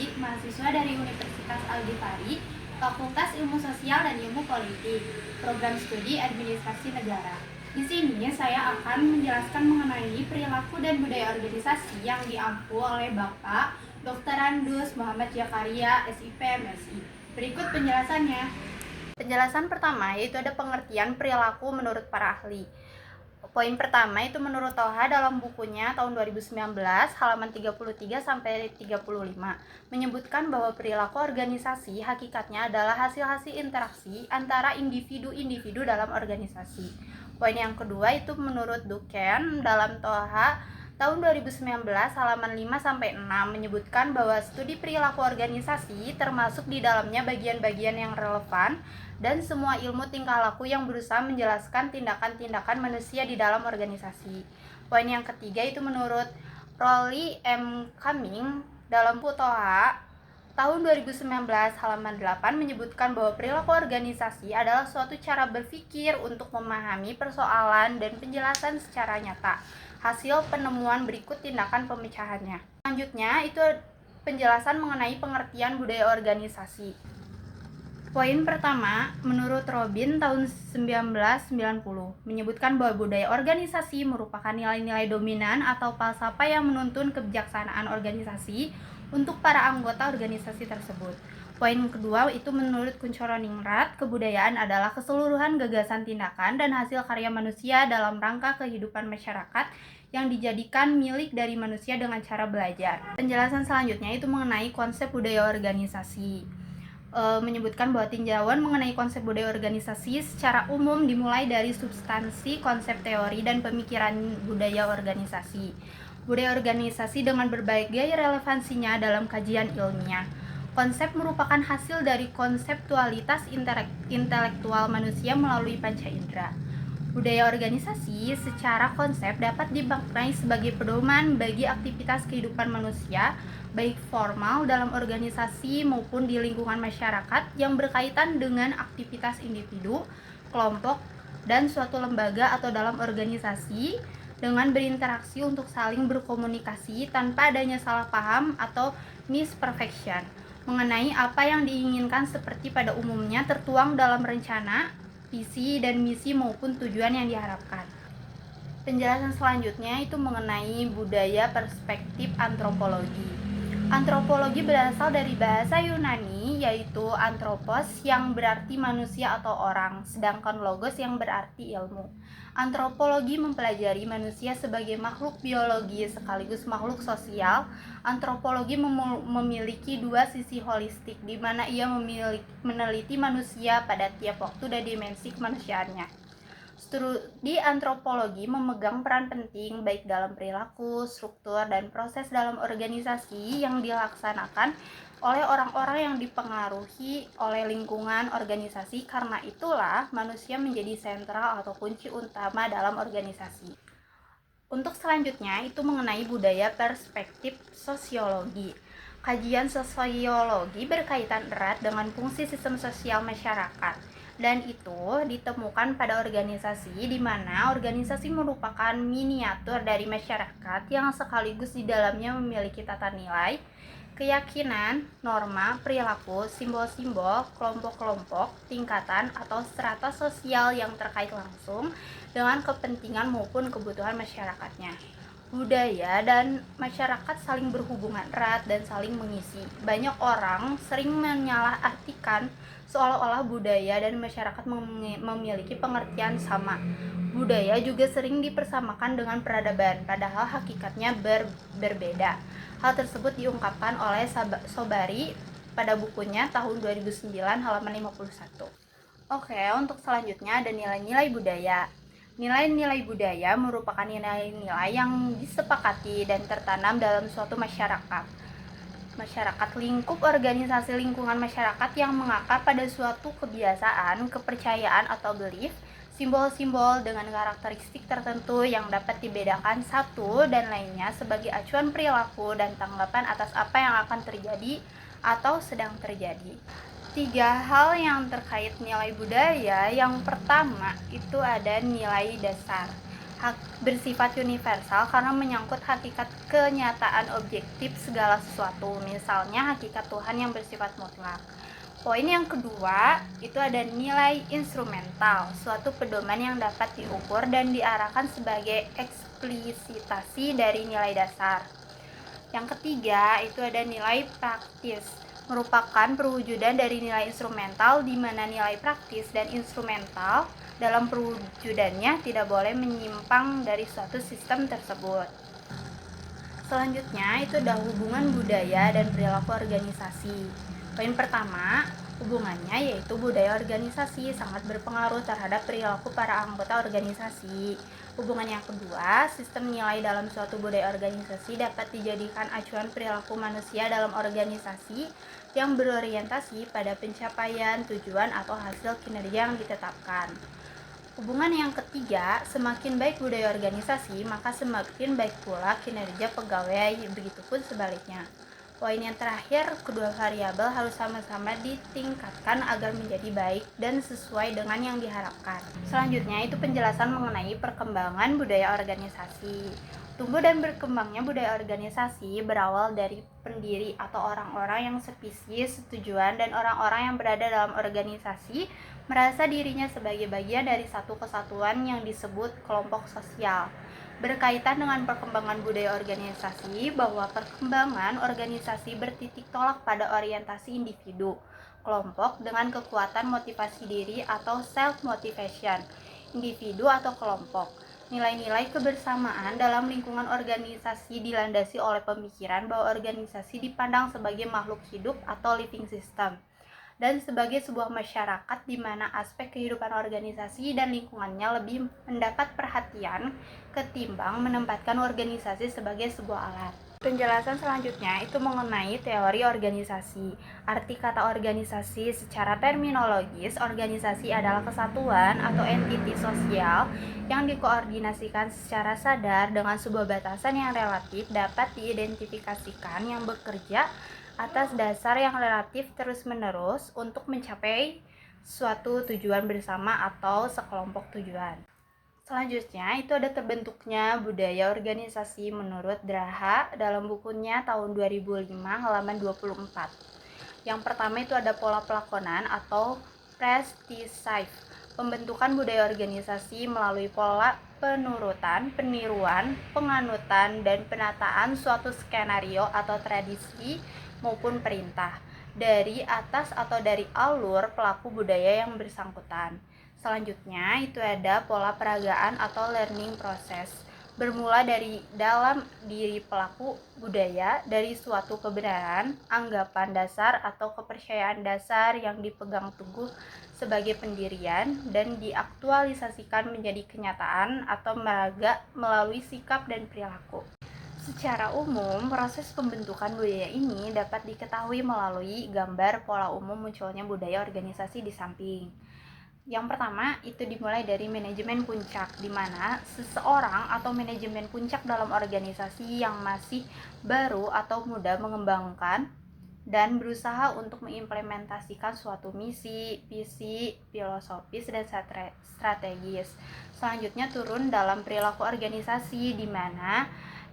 Putri, mahasiswa dari Universitas Al-Ghifari, Fakultas Ilmu Sosial dan Ilmu Politik, Program Studi Administrasi Negara. Di sini saya akan menjelaskan mengenai perilaku dan budaya organisasi yang diampu oleh Bapak Dr. Andus Muhammad Jakaria, SIP MSI. Berikut penjelasannya. Penjelasan pertama yaitu ada pengertian perilaku menurut para ahli. Poin pertama itu menurut Toha dalam bukunya tahun 2019 halaman 33 sampai 35 menyebutkan bahwa perilaku organisasi hakikatnya adalah hasil-hasil interaksi antara individu-individu dalam organisasi. Poin yang kedua itu menurut Duken dalam Toha tahun 2019 halaman 5 sampai 6 menyebutkan bahwa studi perilaku organisasi termasuk di dalamnya bagian-bagian yang relevan dan semua ilmu tingkah laku yang berusaha menjelaskan tindakan-tindakan manusia di dalam organisasi. Poin yang ketiga itu menurut Rolly M. Cumming dalam Toha tahun 2019 halaman 8 menyebutkan bahwa perilaku organisasi adalah suatu cara berpikir untuk memahami persoalan dan penjelasan secara nyata. Hasil penemuan berikut tindakan pemecahannya. Selanjutnya itu penjelasan mengenai pengertian budaya organisasi. Poin pertama, menurut Robin tahun 1990 menyebutkan bahwa budaya organisasi merupakan nilai-nilai dominan atau falsafah yang menuntun kebijaksanaan organisasi untuk para anggota organisasi tersebut. Poin kedua itu menurut Kunchoro-Ningrat, kebudayaan adalah keseluruhan gagasan tindakan dan hasil karya manusia dalam rangka kehidupan masyarakat yang dijadikan milik dari manusia dengan cara belajar. Penjelasan selanjutnya itu mengenai konsep budaya organisasi. Menyebutkan bahwa tinjauan mengenai konsep budaya organisasi secara umum dimulai dari substansi, konsep teori, dan pemikiran budaya organisasi. Budaya organisasi dengan berbagai relevansinya dalam kajian ilmiah. Konsep merupakan hasil dari konseptualitas intelektual manusia melalui panca indera. Budaya organisasi secara konsep dapat dimaknai sebagai pedoman bagi aktivitas kehidupan manusia, baik formal dalam organisasi maupun di lingkungan masyarakat yang berkaitan dengan aktivitas individu, kelompok, dan suatu lembaga atau dalam organisasi dengan berinteraksi untuk saling berkomunikasi tanpa adanya salah paham atau misperfection mengenai apa yang diinginkan seperti pada umumnya tertuang dalam rencana, visi dan misi maupun tujuan yang diharapkan. Penjelasan selanjutnya itu mengenai budaya perspektif antropologi. Antropologi berasal dari bahasa Yunani yaitu anthropos yang berarti manusia atau orang, sedangkan logos yang berarti ilmu. Antropologi mempelajari manusia sebagai makhluk biologi sekaligus makhluk sosial. Antropologi memiliki dua sisi holistik di mana ia meneliti manusia pada tiap waktu dan dimensi kemanusiaannya. Studi antropologi memegang peran penting baik dalam perilaku, struktur, dan proses dalam organisasi yang dilaksanakan oleh orang-orang yang dipengaruhi oleh lingkungan organisasi. Karena itulah manusia menjadi sentral atau kunci utama dalam organisasi. Untuk selanjutnya itu mengenai budaya perspektif sosiologi. Kajian sosiologi berkaitan erat dengan fungsi sistem sosial masyarakat, dan itu ditemukan pada organisasi di mana organisasi merupakan miniatur dari masyarakat yang sekaligus di dalamnya memiliki tata nilai, keyakinan, norma, perilaku, simbol-simbol, kelompok-kelompok, tingkatan atau strata sosial yang terkait langsung dengan kepentingan maupun kebutuhan masyarakatnya. Budaya dan masyarakat saling berhubungan erat dan saling mengisi. Banyak orang sering menyalahartikan seolah-olah budaya dan masyarakat memiliki pengertian sama. Budaya juga sering dipersamakan dengan peradaban, padahal hakikatnya berbeda. Hal tersebut diungkapkan oleh Sobari pada bukunya tahun 2009 halaman 51. Oke, untuk selanjutnya ada nilai-nilai budaya. Nilai-nilai budaya merupakan nilai-nilai yang disepakati dan tertanam dalam suatu masyarakat. Masyarakat lingkup organisasi lingkungan masyarakat yang mengakar pada suatu kebiasaan, kepercayaan atau belief, simbol-simbol dengan karakteristik tertentu yang dapat dibedakan satu dan lainnya sebagai acuan perilaku dan tanggapan atas apa yang akan terjadi atau sedang terjadi. 3 hal yang terkait nilai budaya. Yang pertama itu ada nilai dasar. bersifat universal karena menyangkut hakikat kenyataan objektif segala sesuatu, misalnya hakikat Tuhan yang bersifat mutlak. Poin yang kedua itu ada nilai instrumental, suatu pedoman yang dapat diukur dan diarahkan sebagai eksplisitasi dari nilai dasar. Yang ketiga itu ada nilai praktis, merupakan perwujudan dari nilai instrumental di mana nilai praktis dan instrumental dalam perwujudannya tidak boleh menyimpang dari suatu sistem tersebut. Selanjutnya itu ada hubungan budaya dan perilaku organisasi. Poin pertama, hubungannya yaitu budaya organisasi sangat berpengaruh terhadap perilaku para anggota organisasi. Hubungan yang kedua, sistem nilai dalam suatu budaya organisasi dapat dijadikan acuan perilaku manusia dalam organisasi yang berorientasi pada pencapaian tujuan atau hasil kinerja yang ditetapkan. Hubungan yang ketiga, semakin baik budaya organisasi, maka semakin baik pula kinerja pegawai, begitupun sebaliknya. Poin yang terakhir, kedua variabel harus sama-sama ditingkatkan agar menjadi baik dan sesuai dengan yang diharapkan. Selanjutnya itu penjelasan mengenai perkembangan budaya organisasi. Tumbuh dan berkembangnya budaya organisasi berawal dari pendiri atau orang-orang yang spesies, setujuan, dan orang-orang yang berada dalam organisasi merasa dirinya sebagai bagian dari satu kesatuan yang disebut kelompok sosial. Berkaitan dengan perkembangan budaya organisasi, bahwa perkembangan organisasi bertitik tolak pada orientasi individu, kelompok dengan kekuatan motivasi diri atau self-motivation, individu atau kelompok. Nilai-nilai kebersamaan dalam lingkungan organisasi dilandasi oleh pemikiran bahwa organisasi dipandang sebagai makhluk hidup atau living system, dan sebagai sebuah masyarakat di mana aspek kehidupan organisasi dan lingkungannya lebih mendapat perhatian ketimbang menempatkan organisasi sebagai sebuah alat. Penjelasan selanjutnya itu mengenai teori organisasi. Arti kata organisasi secara terminologis, organisasi adalah kesatuan atau entiti sosial yang dikoordinasikan secara sadar dengan sebuah batasan yang relatif dapat diidentifikasikan yang bekerja atas dasar yang relatif terus-menerus untuk mencapai suatu tujuan bersama atau sekelompok tujuan. Selanjutnya itu ada terbentuknya budaya organisasi menurut Draha dalam bukunya tahun 2005 halaman 24. Yang pertama itu ada pola pelakonan atau prestisif. Pembentukan budaya organisasi melalui pola penurutan, peniruan, penganutan, dan penataan suatu skenario atau tradisi maupun perintah dari atas atau dari alur pelaku budaya yang bersangkutan. Selanjutnya itu ada pola peragaan atau learning process, bermula dari dalam diri pelaku budaya dari suatu kebenaran, anggapan dasar atau kepercayaan dasar yang dipegang teguh sebagai pendirian dan diaktualisasikan menjadi kenyataan atau meraga melalui sikap dan perilaku. Secara umum, proses pembentukan budaya ini dapat diketahui melalui gambar pola umum munculnya budaya organisasi di samping. Yang pertama, itu dimulai dari manajemen puncak, di mana seseorang atau manajemen puncak dalam organisasi yang masih baru atau muda mengembangkan dan berusaha untuk mengimplementasikan suatu misi, visi, filosofis, dan strategis. Selanjutnya turun dalam perilaku organisasi, di mana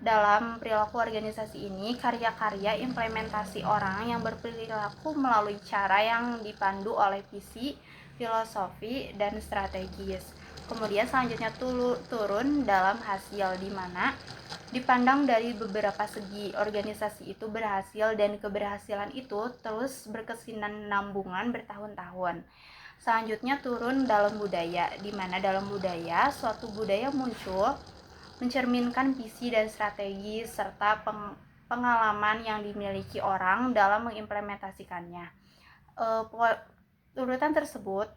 dalam perilaku organisasi ini, karya-karya implementasi orang yang berperilaku melalui cara yang dipandu oleh visi, filosofi, dan strategis. Kemudian selanjutnya turun dalam hasil, di mana dipandang dari beberapa segi organisasi itu berhasil dan keberhasilan itu terus berkesinambungan bertahun-tahun. Selanjutnya turun dalam budaya, di mana dalam budaya suatu budaya muncul mencerminkan visi dan strategi serta pengalaman yang dimiliki orang dalam mengimplementasikannya. Urutan tersebut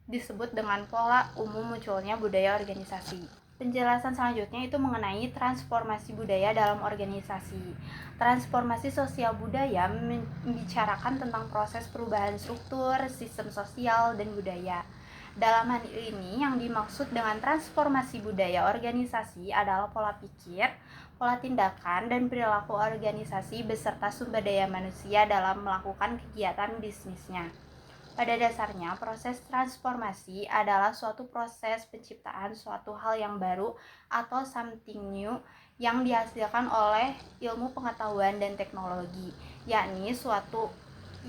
disebut dengan pola umum munculnya budaya organisasi. Penjelasan selanjutnya itu mengenai transformasi budaya dalam organisasi. Transformasi sosial budaya membicarakan tentang proses perubahan struktur, sistem sosial, dan budaya. Dalam hal ini, yang dimaksud dengan transformasi budaya organisasi adalah pola pikir, pola tindakan, dan perilaku organisasi beserta sumber daya manusia dalam melakukan kegiatan bisnisnya. Pada dasarnya, proses transformasi adalah suatu proses penciptaan suatu hal yang baru atau something new yang dihasilkan oleh ilmu pengetahuan dan teknologi, yakni suatu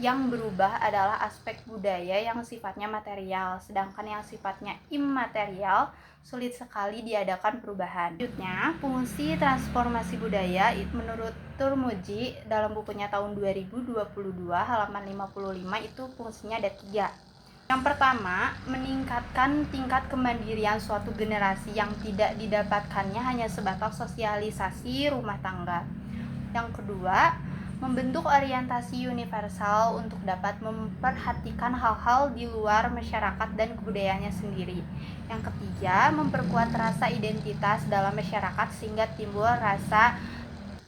yang berubah adalah aspek budaya yang sifatnya material, sedangkan yang sifatnya immaterial sulit sekali diadakan perubahan. Selanjutnya, fungsi transformasi budaya menurut Turmuji dalam bukunya tahun 2022 halaman 55 itu fungsinya ada 3. Yang pertama, meningkatkan tingkat kemandirian suatu generasi yang tidak didapatkannya hanya sebatas sosialisasi rumah tangga. Yang kedua, membentuk orientasi universal untuk dapat memperhatikan hal-hal di luar masyarakat dan kebudayaannya sendiri. Yang ketiga, memperkuat rasa identitas dalam masyarakat sehingga timbul rasa.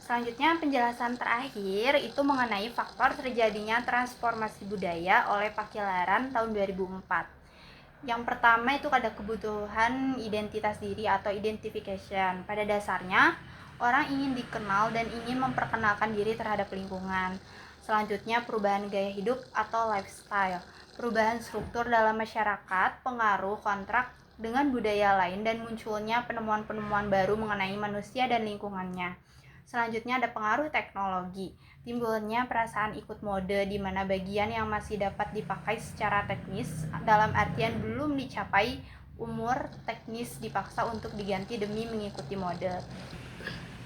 Selanjutnya, penjelasan terakhir itu mengenai faktor terjadinya transformasi budaya oleh Pakilaran tahun 2004. Yang pertama itu ada kebutuhan identitas diri atau identification. Pada dasarnya, orang ingin dikenal dan ingin memperkenalkan diri terhadap lingkungan. Selanjutnya, perubahan gaya hidup atau lifestyle. Perubahan struktur dalam masyarakat, pengaruh kontrak dengan budaya lain, dan munculnya penemuan-penemuan baru mengenai manusia dan lingkungannya. Selanjutnya ada pengaruh teknologi. Timbulnya perasaan ikut mode di mana bagian yang masih dapat dipakai secara teknis dalam artian belum dicapai umur teknis dipaksa untuk diganti demi mengikuti mode.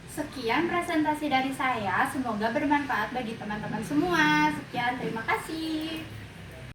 Sekian presentasi dari saya, semoga bermanfaat bagi teman-teman semua. Sekian, terima kasih.